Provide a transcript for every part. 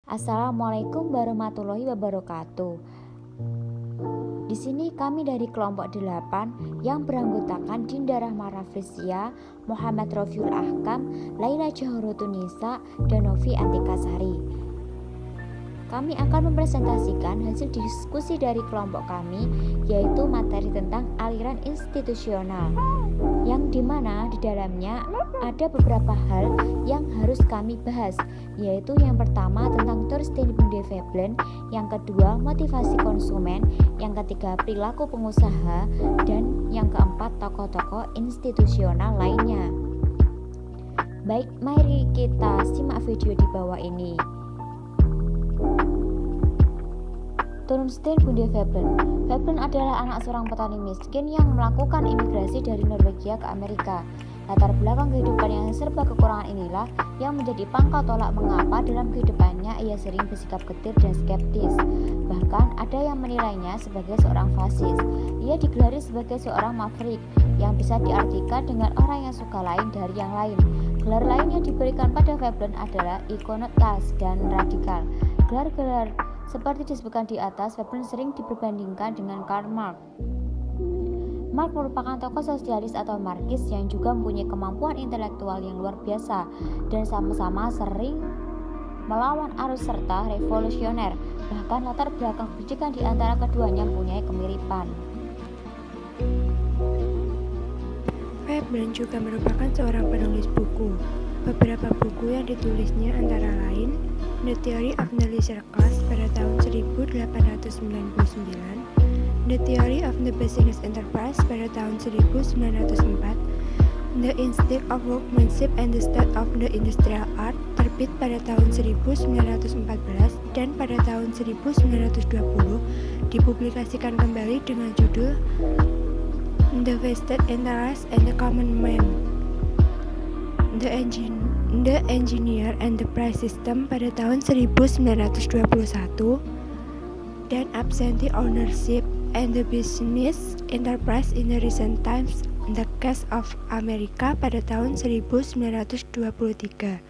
Assalamualaikum warahmatullahi wabarakatuh. Di sini kami dari kelompok 8 yang beranggotakan Dinda Rahma Raflesia, Muhammad Rofiul Ahkam, Laila Jaharotunisa, dan Novi Antikasari. Kami akan mempresentasikan hasil diskusi dari kelompok kami, yaitu materi tentang aliran institusional, yang dimana di dalamnya ada beberapa hal yang harus kami bahas, yaitu yang pertama tentang sustainable development, yang kedua motivasi konsumen, yang ketiga perilaku pengusaha, dan yang keempat tokoh-tokoh institusional lainnya. Baik, mari kita simak video di bawah ini. Torunstein Bunde Veblen. Veblen adalah anak seorang petani miskin yang melakukan imigrasi dari Norwegia ke Amerika. Latar belakang kehidupan yang serba kekurangan inilah yang menjadi pangkal tolak mengapa dalam kehidupannya ia sering bersikap getir dan skeptis. Bahkan ada yang menilainya sebagai seorang fasis. Ia digelari sebagai seorang maverick yang bisa diartikan dengan orang yang suka lain dari yang lain. Gelar lain yang diberikan pada Veblen adalah ikonoklas dan radikal. Gelar-gelar seperti disebutkan di atas, Veblen sering diperbandingkan dengan Karl Marx. Marx merupakan tokoh sosialis atau Marxis yang juga mempunyai kemampuan intelektual yang luar biasa dan sama-sama sering melawan arus serta revolusioner. Bahkan latar belakang pendidikan di antara keduanya mempunyai kemiripan. Veblen juga merupakan seorang penulis buku. Beberapa buku yang ditulisnya antara lain The Theory of the Leisure Class pada tahun 1899, The Theory of the Business Enterprise pada tahun 1904, The Instinct of Workmanship and the State of the Industrial Art terbit pada tahun 1914 dan pada tahun 1920 dipublikasikan kembali dengan judul The Vested Interest and the Common Man, The Engineer and the Price System pada tahun 1921, dan Absentee Ownership and the Business Enterprise in the Recent Times, The Case of America pada tahun 1923.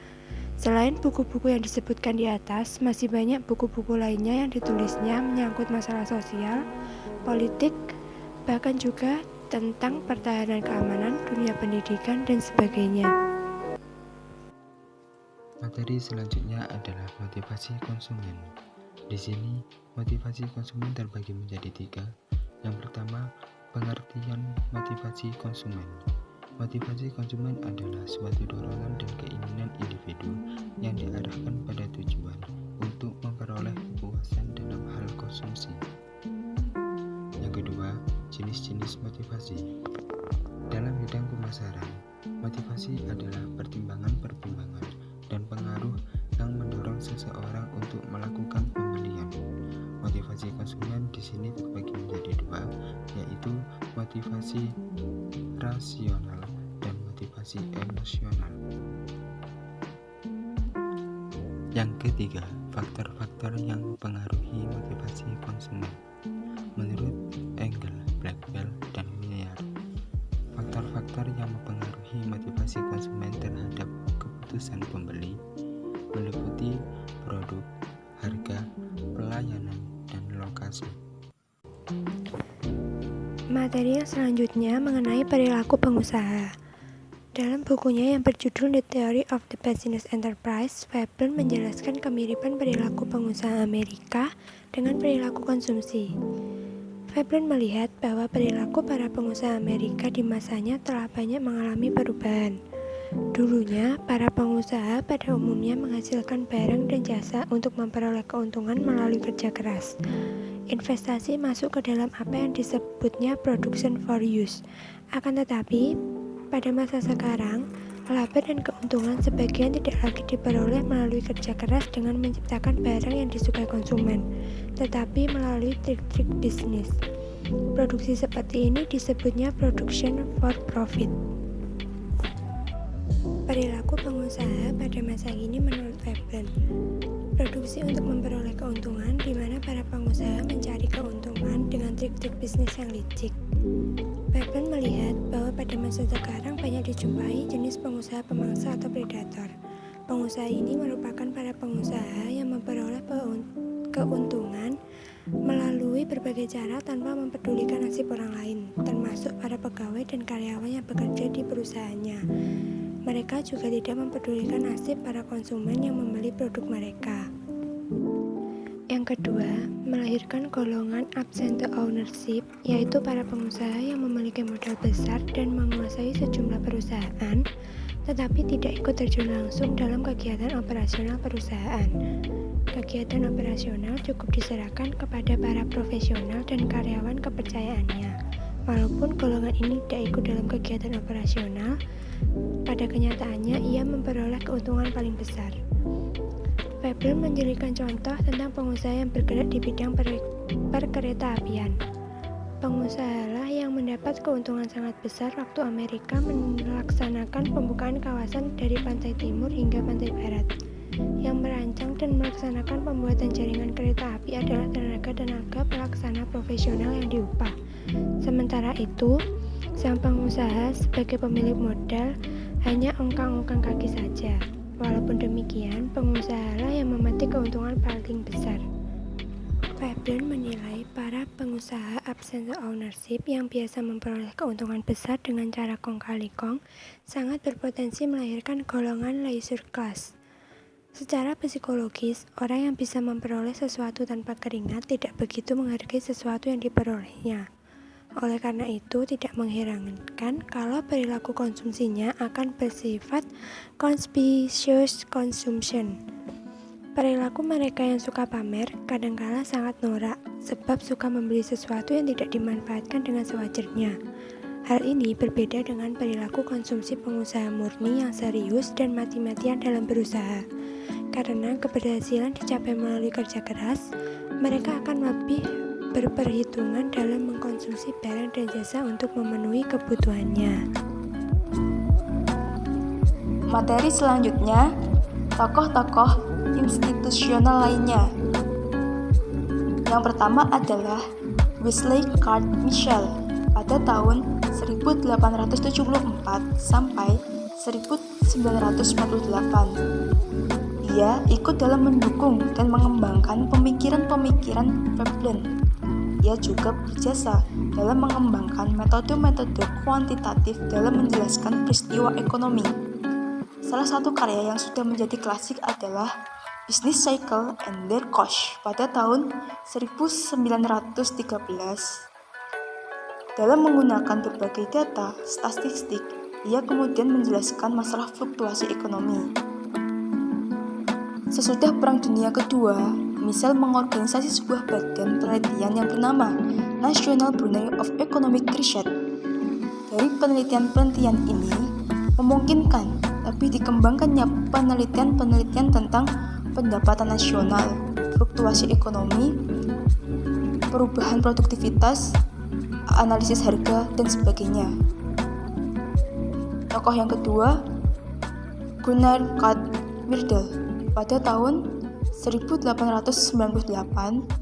Selain buku-buku yang disebutkan di atas, masih banyak buku-buku lainnya yang ditulisnya menyangkut masalah sosial, politik, bahkan juga tentang pertahanan keamanan, dunia pendidikan, dan sebagainya. Materi selanjutnya adalah motivasi konsumen. Di sini, motivasi konsumen terbagi menjadi 3. Yang pertama, pengertian motivasi konsumen. Motivasi konsumen adalah suatu dorongan dan keinginan individu yang diarahkan pada tujuan untuk memperoleh kepuasan dalam hal konsumsi. Yang kedua, jenis-jenis motivasi. Dalam bidang pemasaran, motivasi adalah pertimbangan-pertimbangan dan pengaruh yang mendorong seseorang untuk melakukan pembelian. Motivasi konsumen di sini terbagi menjadi 2, yaitu motivasi rasional dan motivasi emosional. Yang ketiga, faktor-faktor yang mempengaruhi motivasi konsumen. Menurut Engel, Blackwell, dan Meyer, faktor-faktor yang mempengaruhi motivasi konsumen terhadap keputusan pembeli meliputi produk, harga, pelayanan, dan lokasi. Materi yang selanjutnya mengenai perilaku pengusaha. Dalam bukunya yang berjudul The Theory of the Business Enterprise, Veblen menjelaskan kemiripan perilaku pengusaha Amerika dengan perilaku konsumsi. Veblen melihat bahwa perilaku para pengusaha Amerika di masanya telah banyak mengalami perubahan. Dulunya, para pengusaha pada umumnya menghasilkan barang dan jasa untuk memperoleh keuntungan melalui kerja keras. Investasi masuk ke dalam apa yang disebutnya production for use. Akan tetapi, pada masa sekarang, laba dan keuntungan sebagian tidak lagi diperoleh melalui kerja keras dengan menciptakan barang yang disukai konsumen, tetapi melalui trik-trik bisnis. Produksi seperti ini disebutnya production for profit. Perilaku pengusaha pada masa ini menurut Veblen, produksi untuk memperoleh keuntungan di mana para pengusaha mencari keuntungan dengan trik-trik bisnis yang licik. Veblen melihat bahwa pada masa sekarang banyak dijumpai jenis pengusaha pemangsa atau predator. Pengusaha ini merupakan para pengusaha yang memperoleh keuntungan melalui berbagai cara tanpa mempedulikan nasib orang lain, termasuk para pegawai dan karyawan yang bekerja di perusahaannya. Mereka juga tidak mempedulikan nasib para konsumen yang membeli produk mereka. Yang kedua, melahirkan golongan absent ownership, yaitu para pengusaha yang memiliki modal besar dan menguasai sejumlah perusahaan, tetapi tidak ikut terjun langsung dalam kegiatan operasional perusahaan. Kegiatan operasional cukup diserahkan kepada para profesional dan karyawan kepercayaannya. Walaupun golongan ini tidak ikut dalam kegiatan operasional, pada kenyataannya ia memperoleh keuntungan paling besar. Veblen menjadikan contoh tentang pengusaha yang bergerak di bidang perkereta-apian. Pengusahalah yang mendapat keuntungan sangat besar waktu Amerika melaksanakan pembukaan kawasan dari pantai timur hingga pantai barat. Yang merancang dan melaksanakan pembuatan jaringan kereta api adalah tenaga pelaksana profesional yang diupah. Sementara itu, sang pengusaha sebagai pemilik modal hanya ongkang-ongkang kaki saja. Walaupun demikian, pengusahalah yang memetik keuntungan paling besar. Veblen menilai para pengusaha absent ownership yang biasa memperoleh keuntungan besar dengan cara kong kali kong sangat berpotensi melahirkan golongan leisure class. Secara psikologis, orang yang bisa memperoleh sesuatu tanpa keringat tidak begitu menghargai sesuatu yang diperolehnya. Oleh karena itu, tidak mengherankan kalau perilaku konsumsinya akan bersifat conspicuous consumption. Perilaku mereka yang suka pamer kadangkala sangat norak, sebab suka membeli sesuatu yang tidak dimanfaatkan dengan sewajarnya. Hal ini berbeda dengan perilaku konsumsi pengusaha murni yang serius dan mati-matian dalam berusaha. Karena keberhasilan dicapai melalui kerja keras, mereka akan lebih berperhitungan dalam mengkonsumsi barang dan jasa untuk memenuhi kebutuhannya. Materi selanjutnya, tokoh-tokoh institusional lainnya. Yang pertama adalah Wesley Card Mitchell pada tahun 1874 sampai 1948. Ia ikut dalam mendukung dan mengembangkan pemikiran-pemikiran Veblen. Ia juga berjasa dalam mengembangkan metode-metode kuantitatif dalam menjelaskan peristiwa ekonomi. Salah satu karya yang sudah menjadi klasik adalah Business Cycle and Their Cost pada tahun 1913. Dalam menggunakan berbagai data statistik, ia kemudian menjelaskan masalah fluktuasi ekonomi. Sesudah Perang Dunia Kedua, Mitchell mengorganisasi sebuah badan penelitian yang bernama National Bureau of Economic Research. Dari penelitian-penelitian ini memungkinkan lebih dikembangkannya penelitian-penelitian tentang pendapatan nasional, fluktuasi ekonomi, perubahan produktivitas, analisis harga, dan sebagainya. Tokoh yang kedua, Gunnar Kant Myrdal pada tahun 1898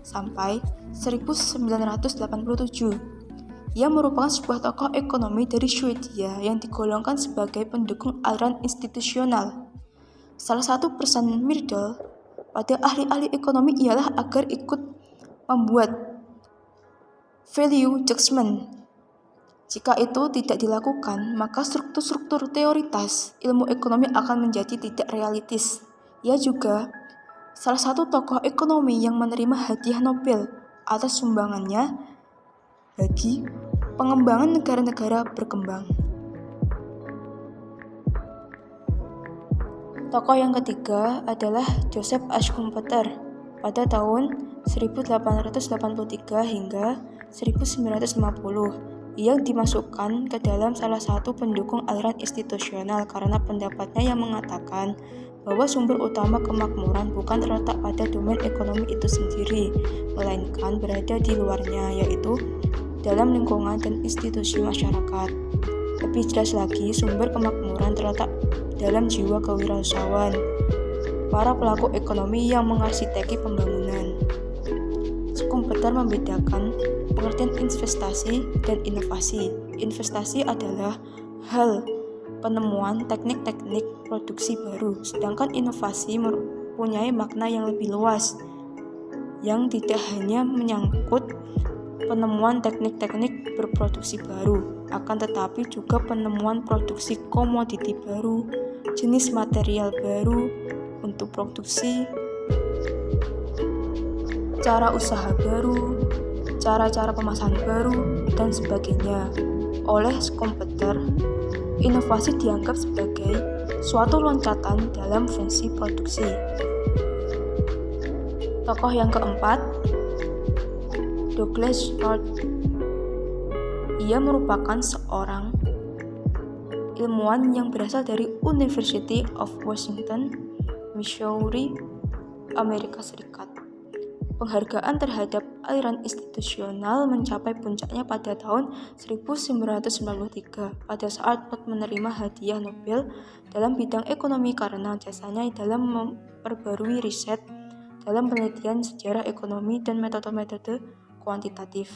sampai 1987. Ia merupakan sebuah tokoh ekonomi dari Swedia yang digolongkan sebagai pendukung aliran institusional. Salah satu pesan Myrdal pada ahli-ahli ekonomi ialah agar ikut membuat value judgment. Jika itu tidak dilakukan, maka struktur-struktur teoritas ilmu ekonomi akan menjadi tidak realistis. Ia juga salah satu tokoh ekonomi yang menerima hadiah Nobel atas sumbangannya bagi pengembangan negara-negara berkembang. Tokoh yang ketiga adalah Joseph A. Schumpeter pada tahun 1883 hingga 1950. Ia dimasukkan ke dalam salah satu pendukung aliran institusional karena pendapatnya yang mengatakan bahwa sumber utama kemakmuran bukan terletak pada domain ekonomi itu sendiri, melainkan berada di luarnya, yaitu dalam lingkungan dan institusi masyarakat. Lebih jelas lagi, sumber kemakmuran terletak dalam jiwa kewirausahaan para pelaku ekonomi yang mengarsiteki pembangunan. Schumpeter membedakan pengertian investasi dan inovasi. Investasi adalah hal penemuan teknik-teknik produksi baru, sedangkan inovasi mempunyai makna yang lebih luas, yang tidak hanya menyangkut penemuan teknik-teknik berproduksi baru, akan tetapi juga penemuan produksi komoditi baru, jenis material baru untuk produksi, cara usaha baru, cara-cara pemasaran baru, dan sebagainya. Oleh komputer, inovasi dianggap sebagai suatu loncatan dalam fungsi produksi. Tokoh yang keempat, Douglas North. Ia merupakan seorang ilmuwan yang berasal dari University of Washington, Missouri, Amerika Serikat. Penghargaan terhadap aliran institusional mencapai puncaknya pada tahun 1993 pada saat North menerima hadiah Nobel dalam bidang ekonomi karena jasanya dalam memperbarui riset dalam penelitian sejarah ekonomi dan metode-metode kuantitatif.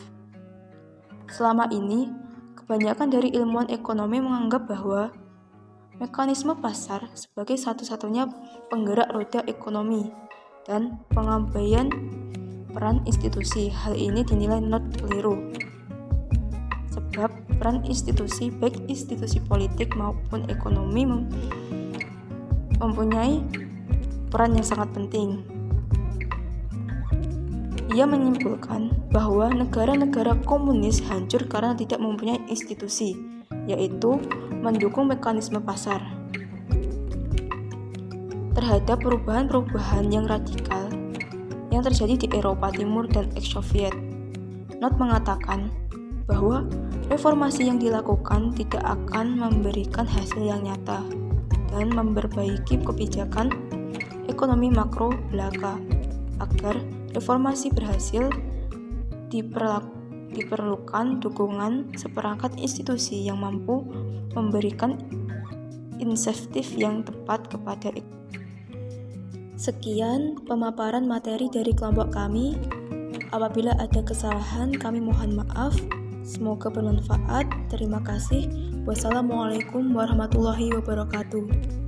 Selama ini, kebanyakan dari ilmuwan ekonomi menganggap bahwa mekanisme pasar sebagai satu-satunya penggerak roda ekonomi dan pengabaian peran institusi. Hal ini dinilai not keliru, sebab peran institusi, baik institusi politik maupun ekonomi, mempunyai peran yang sangat penting. Ia menyimpulkan bahwa negara-negara komunis hancur karena tidak mempunyai institusi, yaitu mendukung mekanisme pasar. Terhadap perubahan-perubahan yang radikal yang terjadi di Eropa Timur dan ex-Soviet, North mengatakan bahwa reformasi yang dilakukan tidak akan memberikan hasil yang nyata dan memperbaiki kebijakan ekonomi makro belaka. Agar reformasi berhasil, diperlukan dukungan seperangkat institusi yang mampu memberikan insentif yang tepat kepada ekonomi. Sekian pemaparan materi dari kelompok kami. Apabila ada kesalahan, kami mohon maaf. Semoga bermanfaat. Terima kasih. Wassalamualaikum warahmatullahi wabarakatuh.